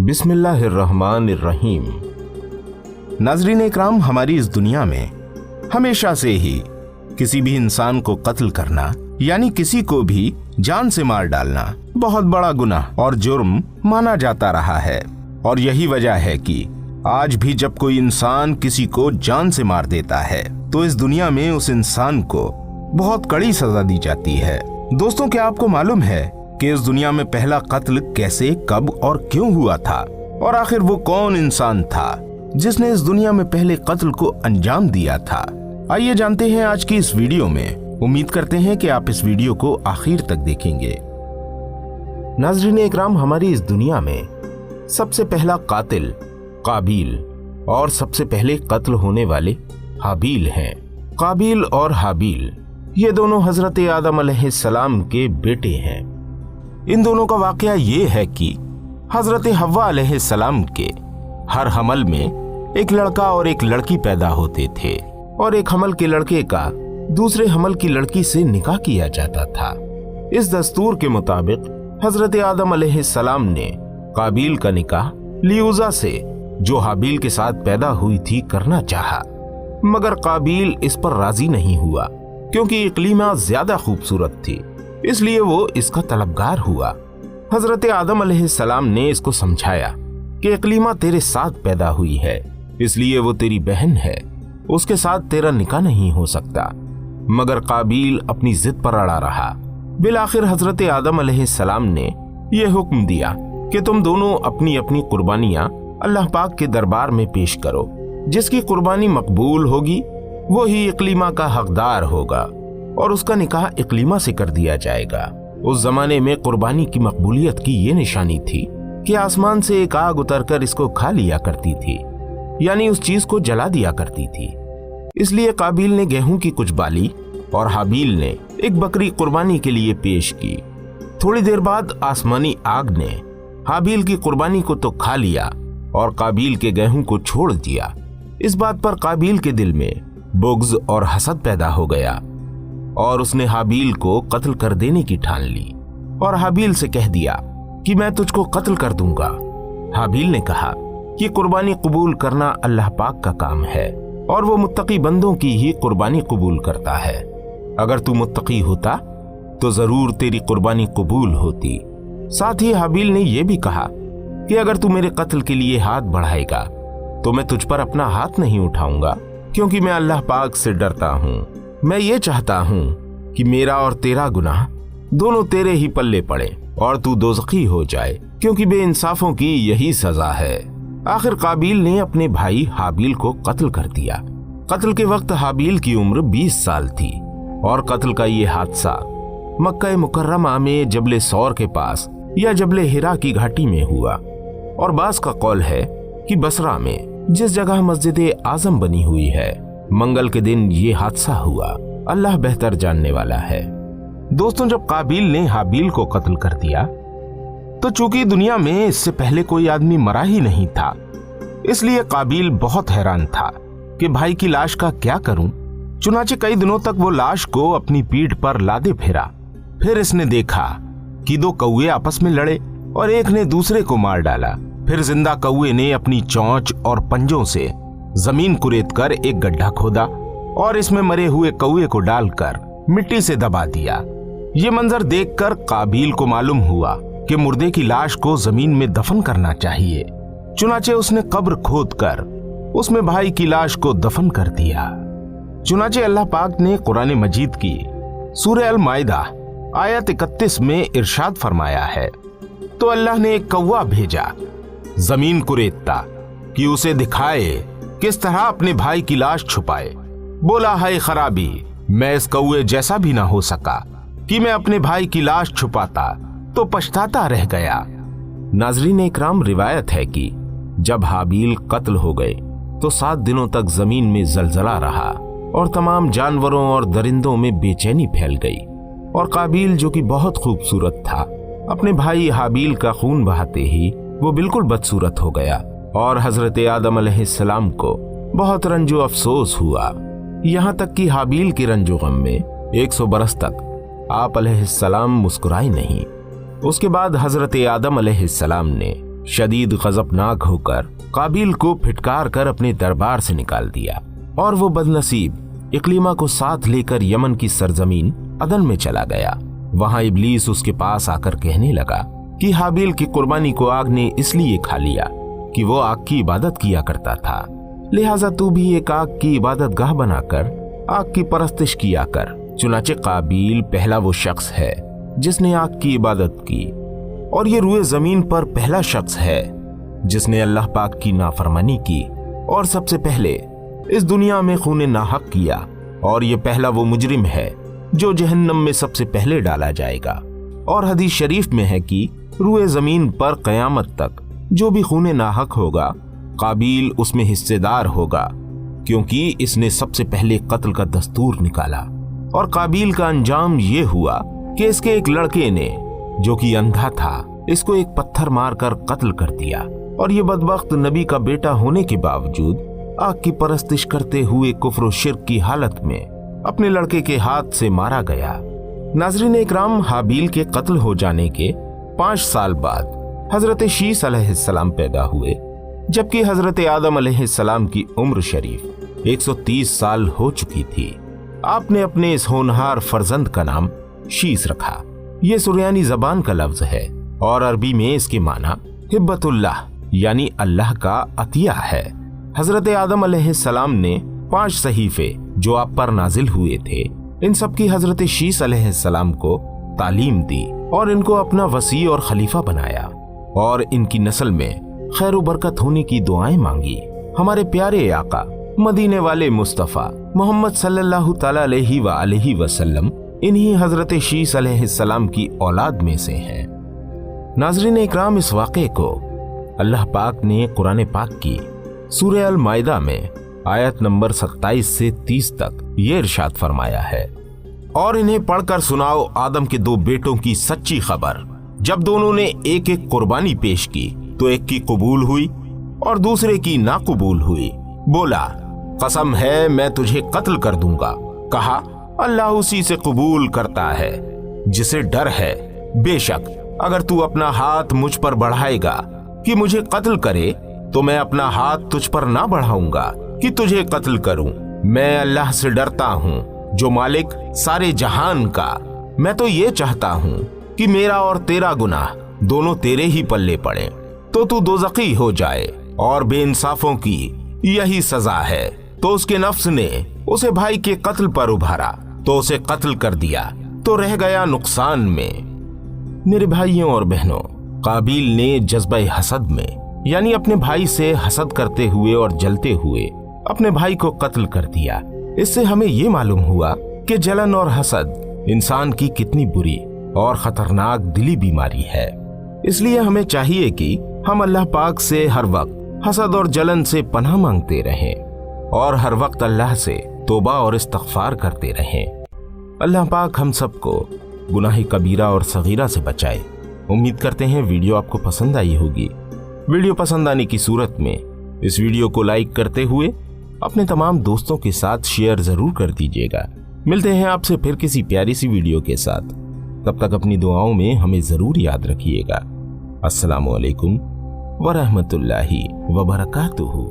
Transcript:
बिस्मिल्लाहिर्रहमानिर्रहीम। नाज़रीन इकराम, हमारी इस दुनिया में हमेशा से ही किसी भी इंसान को कत्ल करना यानी किसी को भी जान से मार डालना बहुत बड़ा गुनाह और जुर्म माना जाता रहा है। और यही वजह है कि आज भी जब कोई इंसान किसी को जान से मार देता है तो इस दुनिया में उस इंसान को बहुत कड़ी सजा दी जाती है। दोस्तों, क्या आपको मालूम है कि इस दुनिया में पहला कत्ल कैसे, कब और क्यों हुआ था? और आखिर वो कौन इंसान था जिसने इस दुनिया में पहले कत्ल को अंजाम दिया था? आइए जानते हैं आज की इस वीडियो में। उम्मीद करते हैं कि आप इस वीडियो को आखिर तक देखेंगे। नाज़रीन इकराम, हमारी इस दुनिया में सबसे पहला कातिल काबिल और सबसे पहले कत्ल होने वाले हाबील हैं। काबिल और हाबील ये दोनों हजरत आदम अलैहिस्सलाम के बेटे हैं। इन दोनों का वाकया ये है कि हजरत हव्वा अलैहिस्सलाम के हर हमल में एक लड़का और एक लड़की पैदा होते थे और एक हमल के लड़के का दूसरे हमल की लड़की से निकाह किया जाता था। इस दस्तूर के मुताबिक हजरत आदम अलैहिस्सलाम ने काबिल का निकाह लियूजा से, जो हाबील के साथ पैदा हुई थी, करना चाहा, मगर काबिल इस पर राजी नहीं हुआ क्योंकि इकलीमा ज्यादा खूबसूरत थी, इसलिए वो इसका तलबगार हुआ। हजरत आदम अलैहिस्सलाम ने इसको समझाया कि इकलीमा तेरे साथ पैदा हुई है, इसलिए वो तेरी बहन है, उसके साथ तेरा निकाह नहीं हो सकता। मगर काबिल अपनी जिद पर अड़ा रहा। बिलाखिर हजरत आदम अलैहिस्सलाम ने यह हुक्म दिया कि तुम दोनों अपनी अपनी कुर्बानियां अल्लाह पाक के दरबार में पेश करो। जिसकी कुर्बानी मकबूल होगी वो ही इकलीमा का हकदार होगा और उसका निकाह इकलीमा से कर दिया जाएगा। उस जमाने में कुर्बानी की मकबूलियत की ये निशानी थी कि आसमान से एक आग उतरकर इसको खा लिया करती थी, यानी उस चीज को जला दिया करती थी। इसलिए काबिल ने गेहूं की कुछ बाली और हाबील ने एक बकरी कुर्बानी के लिए पेश की। थोड़ी देर बाद आसमानी आग ने हाबील की कुर्बानी को तो खा लिया और काबिल के गेहूं को छोड़ दिया। इस बात पर काबिल के दिल में बुग़्ज़ और हसद पैदा हो गया और उसने हाबील को कत्ल कर देने की ठान ली और हाबील से कह दिया कि मैं तुझको कत्ल कर दूंगा। हाबील ने कहा कि कुर्बानी कबूल करना अल्लाह पाक का काम है और वो मुत्तकी बंदों की ही कुर्बानी कबूल करता है। अगर तू मुत्तकी होता तो जरूर तेरी कुर्बानी कबूल होती। साथ ही हाबील ने यह भी कहा कि अगर तू मेरे कत्ल के लिए हाथ बढ़ाएगा तो मैं तुझ पर अपना हाथ नहीं उठाऊंगा, क्योंकि मैं अल्लाह पाक से डरता हूँ। मैं ये चाहता हूँ कि मेरा और तेरा गुनाह दोनों तेरे ही पल्ले पड़े और तू दोज़खी हो जाए, क्योंकि बेइंसाफों की यही सजा है। आखिर काबिल ने अपने भाई हाबील को कत्ल कर दिया। कत्ल के वक्त हाबील की उम्र 20 साल थी और कत्ल का ये हादसा मक्का मुकर्रमा में जबले सौर के पास या जबले हिरा की घाटी में हुआ। और बास का कौल है कि बसरा में जिस जगह मस्जिद आजम बनी हुई है, मंगल के दिन ये हादसा हुआ। अल्लाह बेहतर जानने वाला है। दोस्तों, जब काबिल ने हाबील को कत्ल कर दिया तो चूंकि दुनिया में इससे पहले कोई आदमी मरा ही नहीं था, इसलिए काबिल बहुत हैरान था कि भाई की लाश का क्या करूं। चुनाचे कई दिनों तक वो लाश को अपनी पीठ पर लादे फिरा। फिर इसने देखा कि दो कौवे आपस में लड़े और एक ने दूसरे को मार डाला। फिर जिंदा कौवे ने अपनी चोंच और पंजों से जमीन कुरेद कर एक गड्ढा खोदा और इसमें मरे हुए कौवे को डालकर मिट्टी से दबा दिया। ये मंजर देखकर काबिल को मालूम हुआ कि मुर्दे की लाश को जमीन में दफन करना चाहिए। चुनाचे उसने कब्र खोदकर उसमें भाई की लाश को दफन कर दिया। चुनाचे अल्लाह पाक ने कुरान मजीद की सूरह अल माइदा आयत 31 में इरशाद फरमाया है, तो अल्लाह ने एक कौवा भेजा जमीन कुरेदता कि उसे दिखाए किस तरह अपने भाई की लाश छुपाए। बोला, हाय खराबी, मैं इस कौवे जैसा भी ना हो सका कि मैं अपने भाई की लाश छुपाता तो पछताता रह गया। नाजरीन इकराम, रिवायत है कि जब हाबील कत्ल हो गए तो 7 दिनों तक जमीन में जलजला रहा और तमाम जानवरों और दरिंदों में बेचैनी फैल गई। और काबिल, जो कि बहुत खूबसूरत था, अपने भाई हाबील का खून बहाते ही वो बिल्कुल बदसूरत हो गया और हजरत आदम अलैहिस्सलाम को बहुत रंजो अफसोस हुआ। यहाँ तक कि हाबील के रंजो गम में 100 बरस तक आप अलैहिस्सलाम मुस्कुराए नहीं। उसके बाद हजरत आदम अलैहिस्सलाम ने शदीद गजबनाक होकर काबिल को फिटकार कर अपने दरबार से निकाल दिया और वो बदनसीब इकलीमा को साथ लेकर यमन की सरजमीन अदन में चला गया। वहां इब्लीस उसके पास आकर कहने लगा कि हाबिल की कुर्बानी को आग ने इसलिए खा लिया कि वो आग की इबादत किया करता था, लिहाजा तू भी एक आग की इबादत गाह बनाकर आग की परस्तिश किया कर। चुनाचे काबिल पहला वो शख्स है जिसने आग की इबादत की और ये रूए जमीन पर पहला शख्स है जिसने अल्लाह पाक की नाफरमानी की और सबसे पहले इस दुनिया में खून नाहक किया, और ये पहला वो मुजरिम है जो जहन्नम में सबसे पहले डाला जाएगा। और हदीस शरीफ में है कि रूए जमीन पर कयामत तक जो भी खून नाहक होगा काबिल उसमें हिस्सेदार होगा, क्योंकि इसने सबसे पहले कत्ल का दस्तूर निकाला। और काबिल का अंजाम ये हुआ कि इसके एक लड़के ने, जो कि अंधा था, इसको एक पत्थर मारकर कत्ल कर दिया। और ये बदबख्त नबी का बेटा होने के बावजूद आग की परस्तिश करते हुए कुफ्र और शिर्क की हालत में अपने लड़के के हाथ से मारा गया। नाज़रीन इकराम, हाबिल के कत्ल हो जाने के 5 साल बाद हजरत शीस अलैहिस्सलाम पैदा हुए, जबकि हजरत आदम अलैहिस्सलाम की उम्र शरीफ 130 साल हो चुकी थी। आपने अपने इस होनहार फर्जंद का नाम शीस रखा। ये सुरयानी जबान का लफ्ज है और अरबी में इसके माना हिब्बतुल्लाह यानी अल्लाह का अतिया है। हजरत आदम अलैहिस्सलाम ने 5 सहीफे जो आप पर नाजिल हुए थे, इन सब की हजरत शीस अलैहिस्सलाम को तालीम दी और इनको अपना वसी और खलीफा बनाया और इनकी नस्ल में खैर व बरकत होने की दुआएं मांगी। हमारे प्यारे आका मदीने वाले मुस्तफ़ा मोहम्मद सल्लल्लाहु तआला अलैहि वसल्लम इन्हीं हजरत शीस अलैहिस्सलाम की औलाद में से हैं। नाज़रीन इकराम, इस वाक़े को अल्लाह पाक ने कुरान पाक की सूरह अल माइदा में आयत नंबर 27 से 30 तक ये इरशाद फरमाया है, और इन्हें पढ़कर सुनाओ आदम के 2 बेटों की सच्ची खबर। जब दोनों ने एक एक कुर्बानी पेश की तो एक की कबूल हुई और दूसरे की नाकबूल हुई। बोला, कसम है मैं तुझे कत्ल कर दूंगा। कहा, अल्लाह उसी से कबूल करता है जिसे डर है। बेशक अगर तू अपना हाथ मुझ पर बढ़ाएगा कि मुझे कत्ल करे, तो मैं अपना हाथ तुझ पर ना बढ़ाऊंगा कि तुझे कत्ल करूं। मैं अल्लाह से डरता हूं जो मालिक सारे जहान का। मैं तो ये चाहता हूं कि मेरा और तेरा गुनाह दोनों तेरे ही पल्ले पड़े, तो तू दोज़खी हो जाए। और बेइंसाफों की यही सजा है। तो उसके नफ्स ने उसे भाई के कत्ल पर उभारा तो उसे कत्ल कर दिया, तो रह गया नुकसान में। मेरे भाइयों और बहनों, काबिल ने जज्बा हसद में यानी अपने भाई से हसद करते हुए और जलते हुए अपने भाई को कत्ल कर दिया। इससे हमें ये मालूम हुआ कि जलन और हसद इंसान की कितनी बुरी और खतरनाक दिली बीमारी है। इसलिए हमें चाहिए कि हम अल्लाह पाक से हर वक्त हसद और जलन से पनाह मांगते रहें और हर वक्त अल्लाह से तौबा और इस्तिग़फ़ार करते रहें। अल्लाह पाक हम सबको गुनाह कबीरा और सगीरा से बचाए। उम्मीद करते हैं वीडियो आपको पसंद आई होगी। वीडियो पसंद आने की सूरत में इस वीडियो को लाइक करते हुए अपने तमाम दोस्तों के साथ शेयर जरूर कर दीजिएगा। मिलते हैं आपसे फिर किसी प्यारी सी वीडियो के साथ। तब तक अपनी दुआओं में हमें जरूर याद रखिएगा। अस्सलामु अलैकुम व रहमतुल्लाहि व बरकातुहू।